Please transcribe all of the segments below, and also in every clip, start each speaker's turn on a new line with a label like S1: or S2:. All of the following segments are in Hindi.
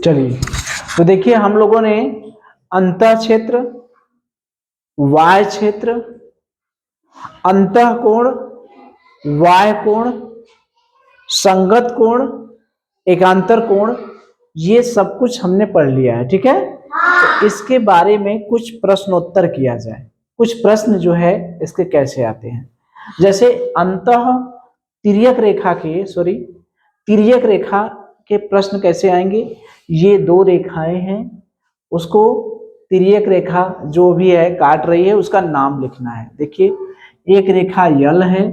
S1: चलिए, तो देखिए हम लोगों ने अंतः क्षेत्र, वाय क्षेत्र, अंतः कोण, वाय कोण, संगत कोण, एकांतर कोण, ये सब कुछ हमने पढ़ लिया है। ठीक है, तो इसके बारे में कुछ प्रश्नोत्तर किया जाए। कुछ प्रश्न जो है इसके कैसे आते हैं, जैसे अंतः तिर्यक रेखा के तिर्यक रेखा के प्रश्न कैसे आएंगे। ये दो रेखाएं हैं, उसको तिर्यक रेखा जो भी है काट रही है उसका नाम लिखना है। देखिए, एक रेखा यल है,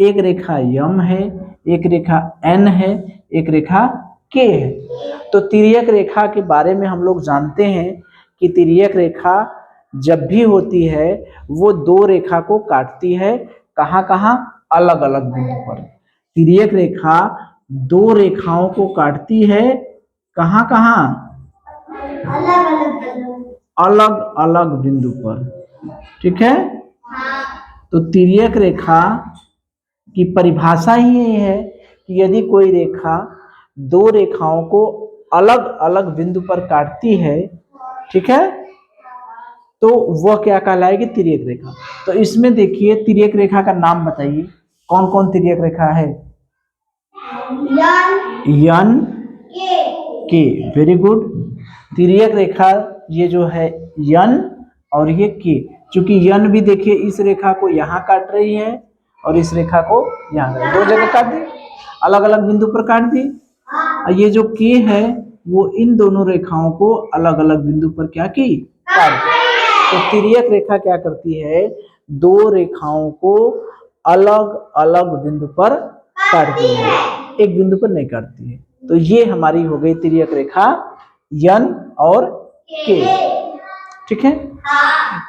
S1: एक रेखा यम है, एक रेखा एन है, एक रेखा के है। तो तिर्यक रेखा के बारे में हम लोग जानते हैं कि तिर्यक रेखा जब भी होती है वो दो रेखा को काटती है। कहाँ कहाँ? अलग अलग बिंदु पर। तिर्यक रेखा दो रेखाओं को काटती है। कहाँ कहाँ? अलग अलग बिंदु पर। ठीक है, तो तिर्यक रेखा की परिभाषा ही ये है कि यदि कोई रेखा दो रेखाओं को अलग अलग बिंदु पर काटती है, ठीक है, तो वह क्या कहलाएगी? तिर्यक रेखा। तो इसमें देखिए तिर्यक रेखा का नाम बताइए, कौन कौन तिर्यक रेखा है? यन, के, वेरी गुड। तिर्यक रेखा ये जो है यन और ये के, चूंकि यन भी देखिए इस रेखा को यहाँ काट रही है और इस रेखा को यहाँ, दो जगह काट दी, अलग अलग बिंदु पर काट दी। और ये जो के है वो इन दोनों रेखाओं को अलग अलग बिंदु पर क्या की? काट दी। तो तिर्यक रेखा क्या करती है? दो रेखाओं को अलग अलग बिंदु पर काटती है, एक बिंदु पर नहीं काटती है। तो ये हमारी हो गई तिर्यक रेखा यन और के। ठीक है,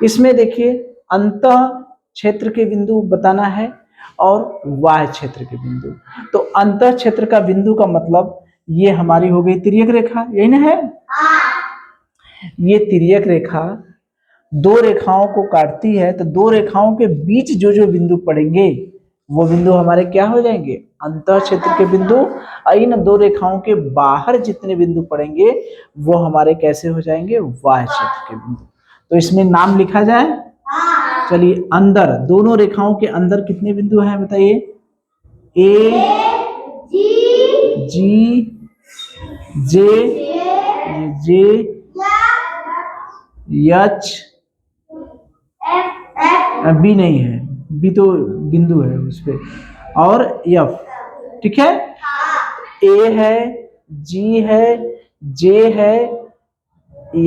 S1: इसमें देखिए अंतः क्षेत्र के बिंदु बताना है और वाह्य क्षेत्र के बिंदु। तो अंतः क्षेत्र का बिंदु का मतलब ये हमारी हो गई तिर्यक रेखा, यही ना है? ये तिर्यक रेखा दो रेखाओं को काटती है, तो दो रेखाओं के बीच जो जो बिंदु पड़ेंगे वो बिंदु हमारे क्या हो जाएंगे? अंतः क्षेत्र के बिंदु। इन दो रेखाओं के बाहर जितने बिंदु पड़ेंगे वो हमारे कैसे हो जाएंगे? वाह्य क्षेत्र के बिंदु। तो इसमें नाम लिखा जाए। चलिए, अंदर दोनों रेखाओं के अंदर कितने बिंदु हैं बताइए? ए, जी, जे, एच, बी नहीं है, बी तो बिंदु है उस पे, और एफ। ठीक है, ए है, जी है, जे है,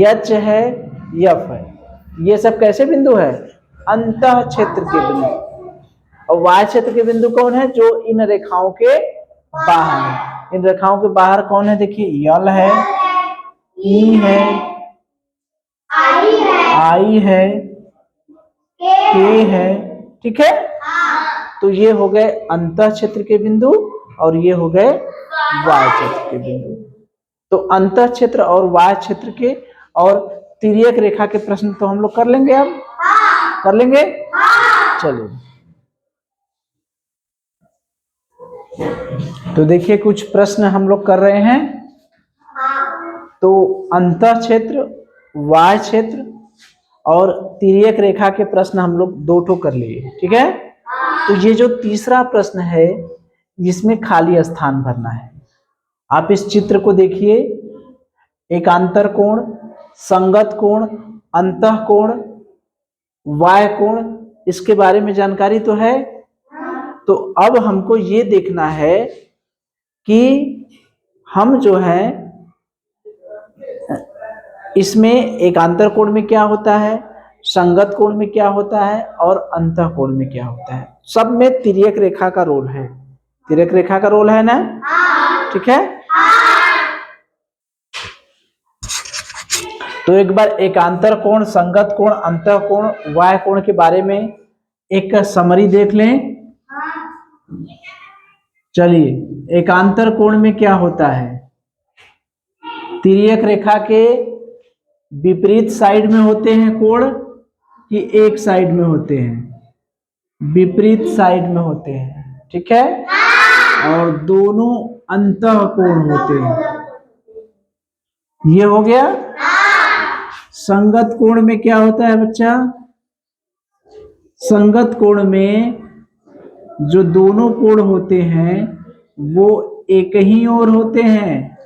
S1: एच है, एफ है। ये सब कैसे बिंदु है? अंतः क्षेत्र के बिंदु। और वाह्य क्षेत्र के बिंदु कौन है? जो इन रेखाओं के बाहर है। इन रेखाओं के बाहर कौन है? देखिए, यल है, ई है, आई है, के है। ठीक है, तो ये हो गए अंतः क्षेत्र के बिंदु और ये हो गए वाह्य क्षेत्र के बिंदु। तो अंतः क्षेत्र और वाह्य क्षेत्र के और तिर्यक रेखा के प्रश्न तो हम लोग कर लेंगे। अब कर लेंगे। चलिए, तो देखिए कुछ प्रश्न हम लोग कर रहे हैं। तो अंतः क्षेत्र, वाह्य क्षेत्र और तिर्यक रेखा के प्रश्न हम लोग दो ठो कर लिए। ठीक है, तो ये जो तीसरा प्रश्न है इसमें खाली स्थान भरना है। आप इस चित्र को देखिए, एकांतर कोण, संगत कोण, अंतः कोण, वाह्य कोण, इसके बारे में जानकारी तो है। तो अब हमको ये देखना है कि हम जो है इसमें एकांतर कोण में क्या होता है, संगत कोण में क्या होता है और अंतः कोण में क्या होता है। सब में तिर्यक रेखा का रोल है। तिर्यक रेखा का रोल है ना? ठीक है, तो एक बार एकांतर कोण, संगत कोण, अंतः कोण, वाह्य कोण के बारे में एक समरी देख लें। चलिए, एकांतर कोण में क्या होता है? तिर्यक रेखा के विपरीत साइड में होते हैं कोण कि एक साइड में होते हैं? विपरीत साइड में होते हैं। ठीक है, और दोनों अंतः कोण होते हैं। ये हो गया। संगत कोण में क्या होता है बच्चा? संगत कोण में जो दोनों कोण होते हैं वो एक ही ओर होते हैं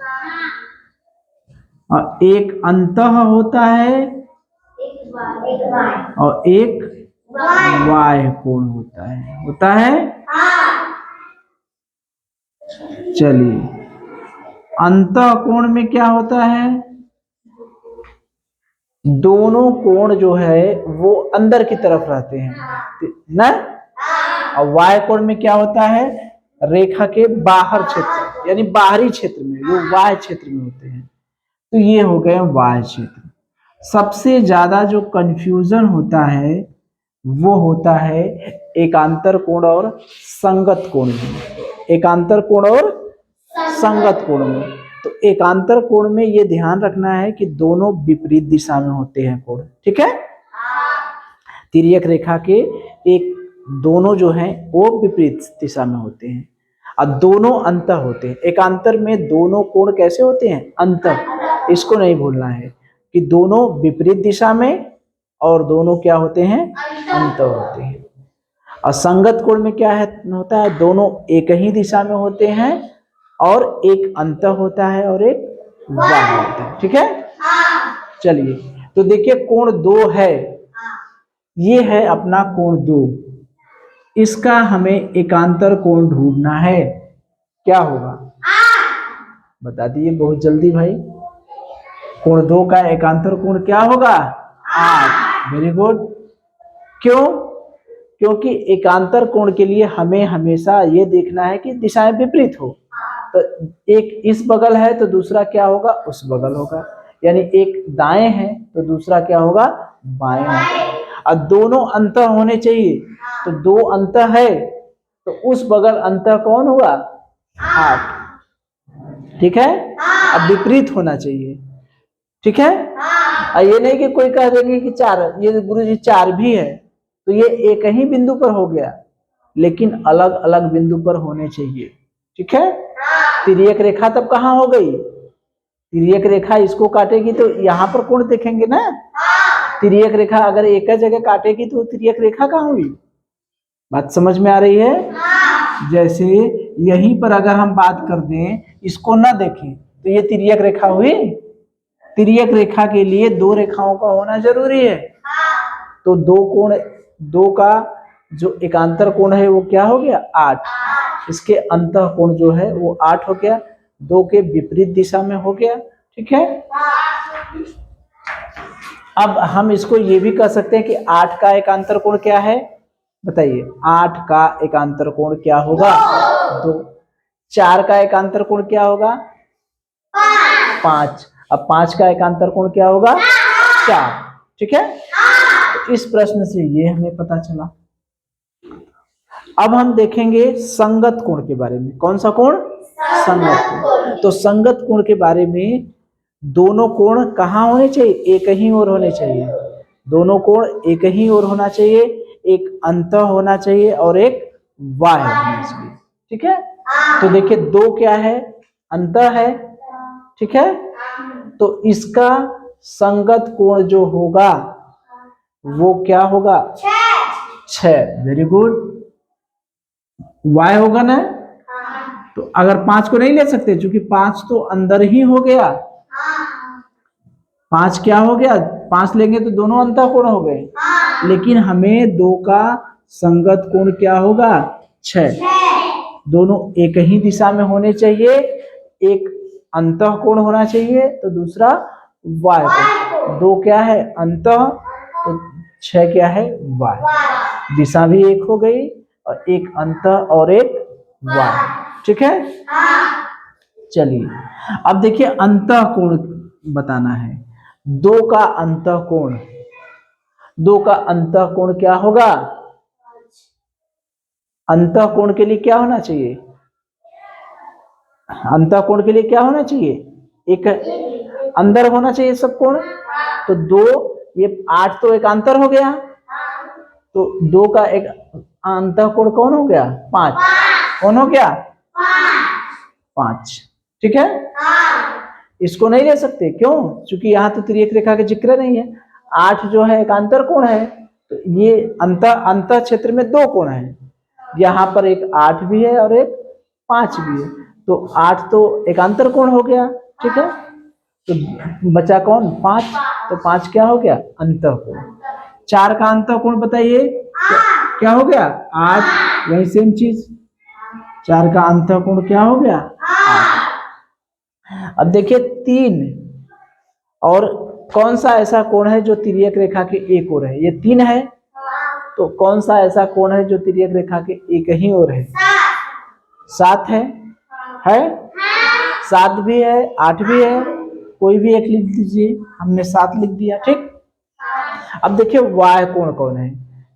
S1: और एक अंतः होता है और एक बाह्य कोण होता है। चलिए, अंतः कोण में क्या होता है? दोनों कोण जो है वो अंदर की तरफ रहते हैं ना। और बाह्य कोण में क्या होता है? रेखा के बाहर क्षेत्र यानी बाहरी क्षेत्र में, जो बाह्य क्षेत्र में होते हैं। तो ये हो गए बाह्य क्षेत्र। सबसे ज्यादा जो कंफ्यूजन होता है वो होता है एकांतर कोण और संगत कोण में। एकांतर कोण और संगत कोण में। तो एकांतर कोण में ये ध्यान रखना है कि दोनों विपरीत दिशा में होते हैं कोण, ठीक है। तिर्यक रेखा के एक दोनों जो हैं वो विपरीत दिशा में होते हैं और दोनों अंतः होते हैं। एकांतर में दोनों कोण कैसे होते हैं? अंतः। इसको नहीं भूलना है कि दोनों विपरीत दिशा में और दोनों क्या होते हैं? अंतः होते हैं। और संगत कोण में क्या है होता है? दोनों एक ही दिशा में होते हैं और एक अंतः होता है और एक बाह्य होता है, ठीक है। चलिए, तो देखिए कोण 2 है, ये है अपना कोण 2। इसका हमें एकांतर कोण ढूंढना है। क्या होगा बता दिए बहुत जल्दी भाई। कोण 2 का एकांतर कोण क्या होगा? 8। Very good. क्यों? क्योंकि एकांतर कोण के लिए हमें हमेशा ये देखना है कि दिशाएं विपरीत हो। तो एक इस बगल है तो दूसरा क्या होगा? उस बगल होगा। यानी एक दाएं है तो दूसरा क्या होगा? बाएं होगा। और दोनों अंतः होने चाहिए, तो 2 अंतः है तो उस बगल अंतः कौन हुआ? 8, ठीक है। अब विपरीत होना चाहिए, ठीक है। और ये नहीं कि कोई कह देंगे कि 4, ये गुरुजी 4 भी है तो ये एक ही बिंदु पर हो गया, लेकिन अलग अलग बिंदु पर होने चाहिए, ठीक है। तिर्यक रेखा तब कहाँ हो गई? तिर्यक रेखा इसको काटेगी तो यहाँ पर कोण देखेंगे ना। तिर्यक रेखा अगर एक जगह काटेगी तो तिर्यक रेखा कहाँ हुई? बात समझ में आ रही है? जैसे यहीं पर अगर हम बात कर दें, इसको ना देखें तो ये तिर्यक रेखा हुई। तिर्यक रेखा के लिए 2 रेखाओं का होना जरूरी है। तो 2 का जो एकांतर कोण है वो क्या हो गया? 8। इसके अंतः कोण जो है वो 8 हो गया, 2 के विपरीत दिशा में हो गया, ठीक है। अब हम इसको ये भी कह सकते हैं कि 8 का एकांतर कोण क्या है? बताइए, 8 का एकांतर कोण क्या होगा? 2। 4 का एकांतर कोण क्या होगा? 5। अब 5 का एकांतर कोण क्या होगा? 4, ठीक है। तो इस प्रश्न से ये हमें पता चला। अब हम देखेंगे संगत कोण के बारे में। कौन सा कोण? संगत कोण। तो संगत कोण के बारे में दोनों कोण कहाँ होने चाहिए? एक ही ओर होने चाहिए। दोनों कोण एक ही ओर होना चाहिए, एक अंतः होना चाहिए और एक बाह्य होना चाहिए, ठीक है। तो देखिए 2 क्या है? अंतः है, ठीक है। तो इसका संगत कोण जो होगा वो क्या होगा? 6। Very good. y होगा ना। तो अगर 5 को नहीं ले सकते क्योंकि 5 तो अंदर ही हो गया। 5 क्या हो गया? 5 लेंगे तो दोनों अंतः कोण हो गए, लेकिन हमें 2 का संगत कोण क्या होगा? 6। दोनों एक ही दिशा में होने चाहिए, एक अंतः कोण होना चाहिए तो दूसरा बाह्य कोण। 2 क्या है? अंतः, तो 6 क्या है? बाह्य। दिशा भी एक हो गई और एक अंतः और एक बाह्य, ठीक है। चलिए, अब देखिए अंतः कोण बताना है। 2 का अंतः कोण, 2 का अंतः कोण क्या होगा? अंतः कोण के लिए क्या होना चाहिए? अंतः कोण के लिए क्या होना चाहिए? एक अंदर होना चाहिए सब कोण। तो 2, ये 8 तो एकांतर हो गया, तो 2 का एक अंतः कोण कौन हो गया? 5। कौन हो गया? 5, ठीक है। इसको नहीं ले सकते, क्यों? क्योंकि यहाँ तो तिर्यक रेखा का जिक्र नहीं है। 8 जो है एकांतर कोण है, तो ये अंत क्षेत्र में 2 कोण है, यहाँ पर एक 8 भी है और एक 5 भी है, तो 8 तो एकांतर कोण हो गया, ठीक है। तो बचा कौन? 5, तो 5 क्या हो गया? अंतः कोण। 4 का अंतः कोण बताइए, क्या हो गया? 8। वही सेम चीज, 4 का अंतः कोण क्या हो गया? 8। अब देखिए 3, और कौन सा ऐसा कोण है जो तिर्यक रेखा के एक ओर है? ये 3 है, तो कौन सा ऐसा कोण है जो तिर्यक रेखा के एक ही ओर है? 7 है, 7 भी है, 8 भी है, कोई भी एक लिख दीजिए, हमने 7 लिख दिया, ठीक। अब देखिए वाय कोण कौन है?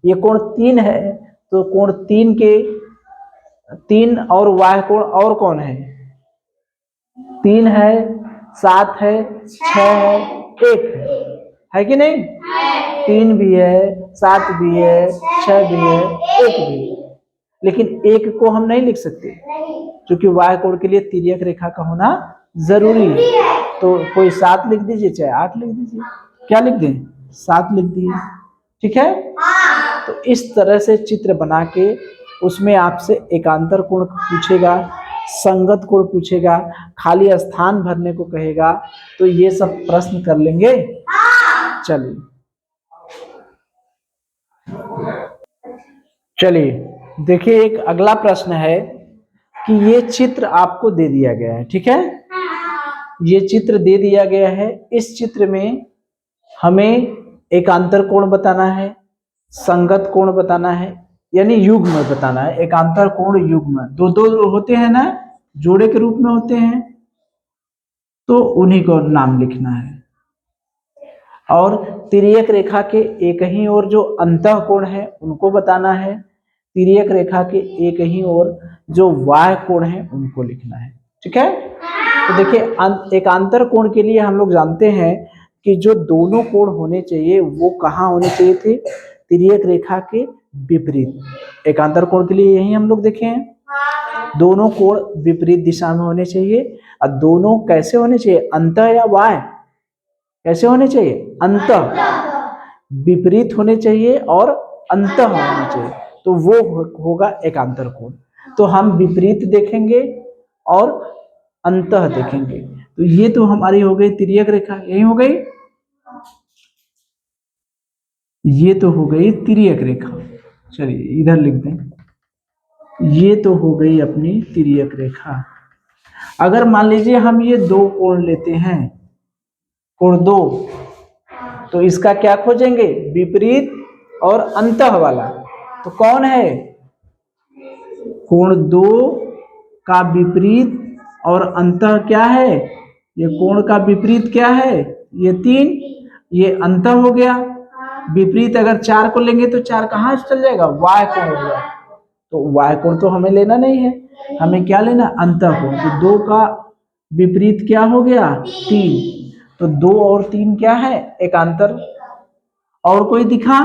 S1: ये कोण 3 है, तो कोण 3 के 3 और वाय कोण और कौन है? 3 है, 7 है, 6 है, 1 है कि नहीं? 3 भी है, 7 भी है, 6 भी है, 1 भी है, लेकिन 1 को हम नहीं लिख सकते क्योंकि वाय कोण के लिए तिर्यक रेखा का होना जरूरी है। तो कोई 7 लिख दीजिए, चाहे 8 लिख दीजिए, क्या लिख दें? 7 लिख दिए, ठीक है। तो इस तरह से चित्र बना के उसमें आपसे एकांतर कोण पूछेगा, संगत कोण पूछेगा, खाली स्थान भरने को कहेगा, तो ये सब प्रश्न कर लेंगे। चलिए देखिए, एक अगला प्रश्न है कि ये चित्र आपको दे दिया गया है, ठीक है। ये चित्र दे दिया गया है, इस चित्र में हमें एकांतर कोण बताना है, संगत कोण बताना है, यानी युग्म बताना है। एकांतर कोण युग्म दो दो होते हैं ना, जोड़े के रूप में होते हैं, तो उन्हीं को नाम लिखना है। और तिर्यक रेखा के एक ही ओर जो अंतः कोण है उनको बताना है, तिर्यक रेखा के एक ही ओर जो वाह्य कोण है उनको लिखना है, ठीक है। तो देखिए एकांतर कोण के लिए हम लोग जानते हैं कि जो दोनों कोण होने चाहिए वो कहाँ होने चाहिए थे? तिर्यक रेखा के विपरीत। एकांतर कोण के लिए यही हम लोग देखे हैं, दोनों कोण विपरीत दिशा में होने चाहिए। और दोनों कैसे होने चाहिए? अंतः या वाह्य? कैसे होने चाहिए? अंतः। विपरीत होने चाहिए और अंतः होने चाहिए, तो वो होगा एकांतर कोण। तो हम विपरीत देखेंगे और अंतः देखेंगे, तो ये तो हमारी हो गई तिर्यक रेखा, यही हो गई, ये तो हो गई तिर्यक रेखा। चलिए इधर लिख दें, ये तो हो गई अपनी तिर्यक रेखा। अगर मान लीजिए हम ये 2 कोण लेते हैं, कोण 2, तो इसका क्या खोजेंगे? विपरीत और अंतः वाला। तो कौन है? कोण 2 का विपरीत और अंतः क्या है? ये कोण का विपरीत क्या है? ये 3, ये अंतः हो गया। विपरीत अगर 4 को लेंगे तो 4 कहाँ चल जाएगा? वाय कोण हो गया। तो वाय कोण तो हमें लेना नहीं है, हमें क्या लेना? अंतः कोण। तो 2 का विपरीत क्या हो गया? 3। तो 2 और 3 क्या है? एकांतर। और कोई दिखा?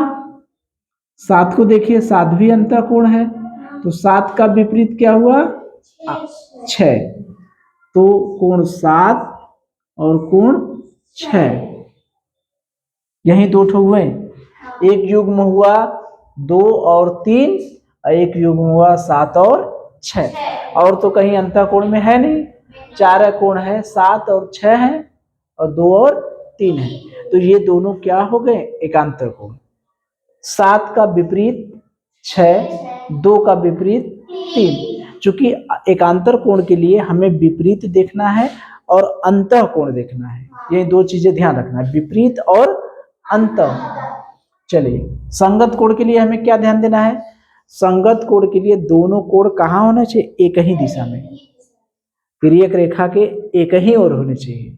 S1: 7 को देखिए, 7 भी अंतः कोण है, तो 7 का विपरीत क्या हुआ? 6। तो कोण 7 और कोण 6, यही 2 ठो हुए। एक युग्म हुआ 2 और 3, और एक युग्म हुआ 7 और 6। और तो कहीं अंतः कोण में है नहीं, 4 कोण है, 7 और 6 है, और 2 और 3 है, तो ये दोनों क्या हो गए? एकांतर कोण। 7 का विपरीत 6, 2 का विपरीत 3। चूंकि एकांतर कोण के लिए हमें विपरीत देखना है और अंतः कोण देखना है, ये 2 चीजें ध्यान रखना है, विपरीत और अंतः। चलिए संगत कोण के लिए हमें क्या ध्यान देना है? संगत कोण के लिए दोनों कोण कहाँ होना चाहिए? एक ही दिशा में, तिर्यक रेखा के एक ही ओर होने चाहिए,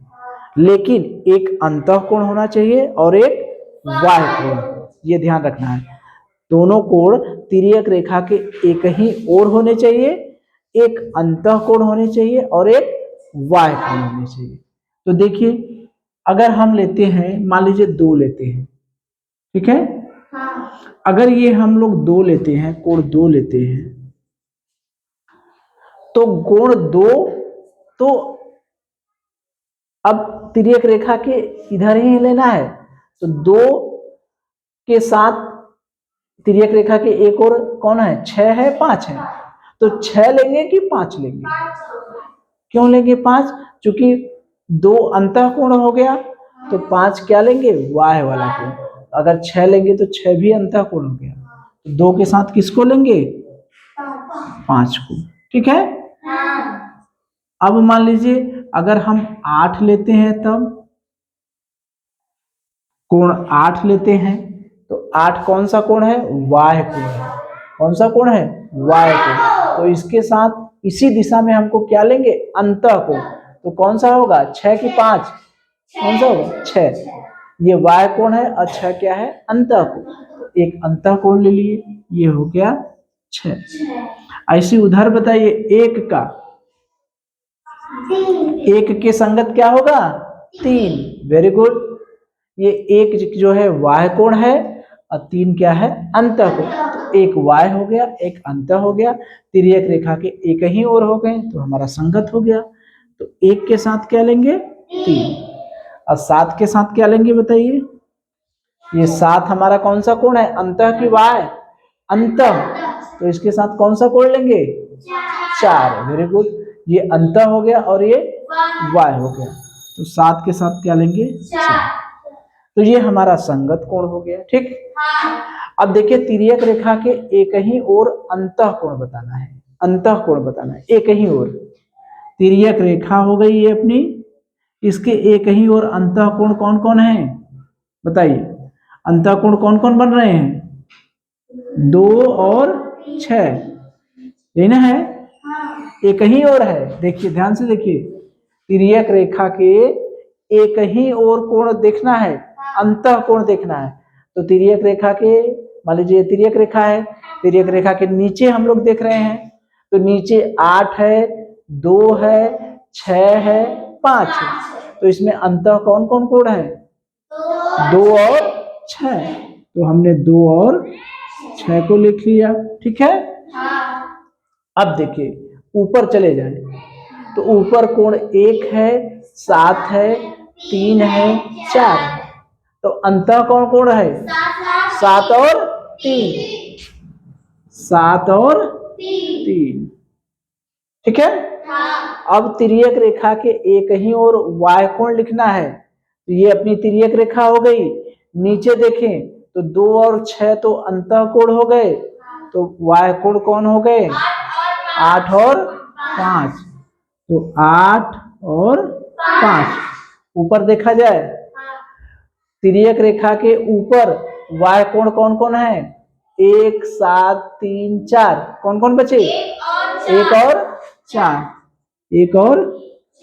S1: लेकिन एक अंतः कोण होना चाहिए और एक बाह्य कोण, ये ध्यान रखना है। दोनों कोण तिर्यक रेखा के एक ही ओर होने चाहिए, एक अंतः कोण होने चाहिए और एक बाह्य कोण होने चाहिए। तो देखिए अगर हम लेते हैं, मान लीजिए 2 लेते हैं, ठीक है। अगर ये हम लोग 2 लेते हैं, कोण 2 लेते हैं, तो कोण 2 तो अब तिर्यक रेखा के इधर ही लेना है, तो 2 के साथ तिर्यक रेखा के एक और कौन है, 6 है, 5 है, तो 6 लेंगे कि 5 लेंगे? क्यों लेंगे 5? क्योंकि 2 अंतःकोण हो गया, तो 5 क्या लेंगे, वाय वाला कोण। अगर 6 लेंगे तो 6 भी अंतःकोण हो गया, तो 2 के साथ किसको लेंगे, 5 को। ठीक है। अब मान लीजिए अगर हम 8 लेते हैं, तब कोण 8 लेते हैं, तो 8 कौन सा कोण है, वाय कोण है। कौन सा कोण है, वाय कोण। तो इसके साथ इसी दिशा में हमको क्या लेंगे, अंतःकोण। तो कौन सा होगा, 6 की 5, कौन सा होगा, 6। ये वाय कोण है और 6 क्या है, अंतःकोण। तो एक अंतःकोण ले लिए, ये हो गया 6। ऐसे उधर बताइए, एक का, एक के संगत क्या होगा, 3। Very good. ये एक जो है वाय कोण है और 3 क्या है, अंतःकोण। तो एक वाय हो गया, एक अंत हो गया, तिर्यक रेखा के एक ही ओर हो गए, तो हमारा संगत हो गया। तो एक के साथ क्या लेंगे, 3, और 7 के साथ क्या लेंगे बताइए। ये 7 हमारा कौन सा कोण है, अंतः की वाय, अंतः। तो इसके साथ कौन सा कोण लेंगे, 4। Very good. ये अंतः हो गया और ये वाय हो गया, तो 7 के साथ क्या लेंगे, 4। तो ये हमारा संगत कोण हो गया। ठीक। अब देखिए तिर्यक रेखा के एक ही ओर अंतः कोण बताना है, अंतः कोण बताना है, एक ही ओर। तिर्यक रेखा हो गई ये अपनी, इसके एक ही ओर अंतः कोण कौन कौन है बताइए। अंतः कोण कौन कौन बन रहे हैं, 2 और 6, यही ना है, एक ही ओर है। देखिए ध्यान से देखिए, तिर्यक रेखा के एक ही ओर कोण देखना है, अंतः कोण देखना है। तो तिर्यक रेखा के, मान लीजिए तिर्यक रेखा है, तिर्यक रेखा के नीचे हम लोग देख रहे हैं, तो नीचे 8 है, 2 है, 6 है, 5 है। तो इसमें अंतः कौन कौन कोण है, 2 और 6। तो हमने 2 और 6 को लिख लिया। ठीक है। अब देखिए ऊपर चले जाए, तो ऊपर कोण 1 है, 7 है, 3 है, 4 है। तो अंतः कौन कोण है, 7 और 3, 7 और 3। ठीक है। अब तिर्यक रेखा के एक ही ओर वाय कोण लिखना है, तो ये अपनी तिर्यक रेखा हो गई। नीचे देखें तो 2 और 6 तो अंतः कोण हो गए, तो वाय कोण कौन हो गए, 8 और 5। तो 8 और 5। ऊपर देखा जाए, तिर्यक रेखा के ऊपर वाय कोण कौन कौन है, 1, 7, 3, 4। कौन कौन बचे, 1 और 4, 1 और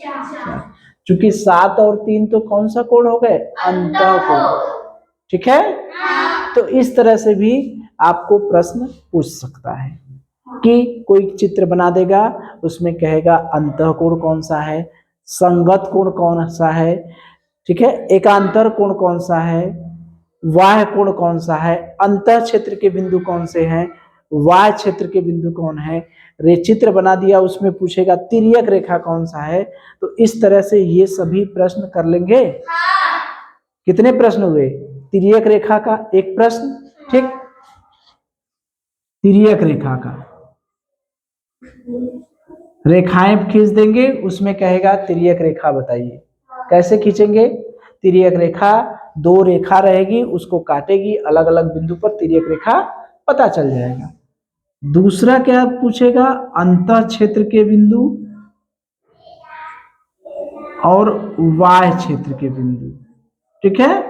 S1: 4। चूंकि 7 और 3 तो कौन सा कोण हो गए, अंतः कोण। ठीक है। तो इस तरह से भी आपको प्रश्न पूछ सकता है कि कोई चित्र बना देगा, उसमें कहेगा अंतः कोण कौन सा है, संगत कोण कौन सा है, ठीक है, एकांतर कोण कौन सा है, वाह्य कोण कौन सा है, अंतः क्षेत्र के बिंदु कौन से हैं, वाह्य क्षेत्र के बिंदु कौन है। रेचित्र बना दिया, उसमें पूछेगा तिर्यक रेखा कौन सा है। तो इस तरह से ये सभी प्रश्न कर लेंगे। कितने प्रश्न हुए, तिर्यक रेखा का एक प्रश्न, ठीक, तिर्यक रेखा का रेखाएं खींच देंगे, उसमें कहेगा तिर्यक रेखा बताइए। कैसे खींचेंगे, तिर्यक रेखा 2 रेखा रहेगी, उसको काटेगी, अलग अलग बिंदु पर तिर्यक रेखा पता चल जाएगा। दूसरा क्या पूछेगा, अंतः क्षेत्र के बिंदु और वाह्य क्षेत्र के बिंदु। ठीक है।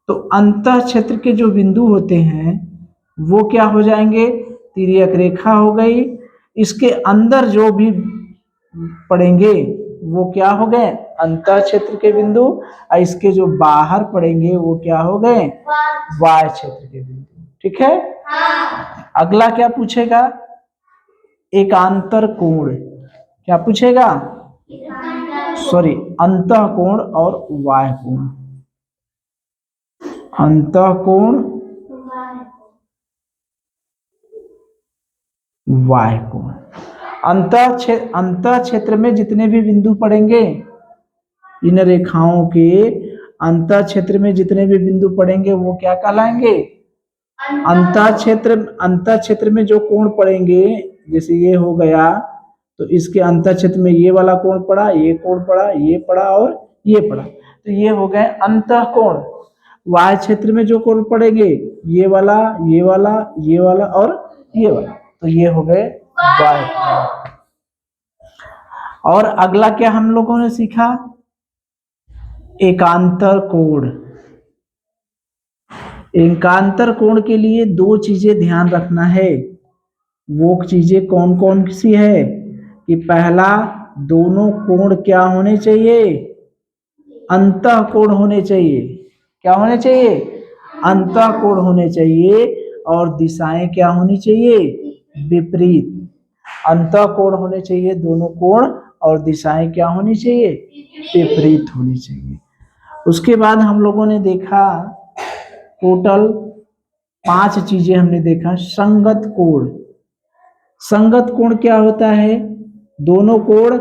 S1: तो अंतः क्षेत्र के जो बिंदु होते हैं वो क्या हो जाएंगे, तिर्यक रेखा हो गई। इसके अंदर जो भी पड़ेंगे वो क्या हो गए, अंतः क्षेत्र के बिंदु, और इसके जो बाहर पड़ेंगे वो क्या हो गए, वाह्य क्षेत्र के बिंदु। ठीक है। अगला क्या पूछेगा, एकांतर कोण। क्या पूछेगा, सॉरी, अंतः कोण और वाह्य कोण। अंतः कोण, वाह्य कोण। अंतः क्षेत्र में जितने भी बिंदु पड़ेंगे इन रेखाओं के अंतः क्षेत्र में जितने भी बिंदु पड़ेंगे वो क्या कहलाएंगे? अंतः क्षेत्र में जो कोण पड़ेंगे, जैसे ये हो गया तो इसके अंतः क्षेत्र में ये वाला कोण पड़ा, ये कोण पड़ा, ये पड़ा और ये पड़ा, तो ये हो गए अंतः कोण। वाय क्षेत्र में जो कोण पड़ेंगे, ये वाला, ये वाला, ये वाला और ये वाला, तो ये हो गए वाय। और अगला क्या हम लोगों ने सीखा? एकांतर कोण। एकांतर कोण के लिए दो चीजें ध्यान रखना है। वो चीजें कौन कौन सी है कि पहला, दोनों कोण क्या होने चाहिए? अंतः कोण होने चाहिए। क्या होने चाहिए? अंतः कोण होने चाहिए। और दिशाएं क्या होनी चाहिए? विपरीत। अंतः कोण होने चाहिए दोनों कोण, और दिशाएं क्या होनी चाहिए? विपरीत होनी चाहिए। उसके बाद हम लोगों ने देखा टोटल 5 चीजें हमने देखा। संगत कोण। संगत कोण क्या होता है? दोनों कोण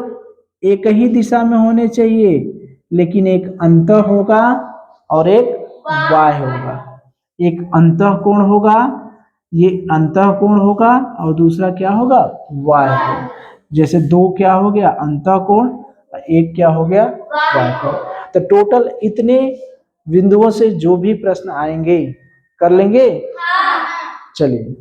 S1: एक ही दिशा में होने चाहिए, लेकिन एक अंतः होगा और एक वाय होगा। एक अंतः कोण होगा, ये अंतः कोण होगा, और दूसरा क्या होगा? वाय कोण। जैसे 2 क्या हो गया? अंतः कोण, एक क्या हो गया? वाय कोण। तो टोटल इतने बिंदुओं से जो भी प्रश्न आएंगे कर लेंगे। चलिए।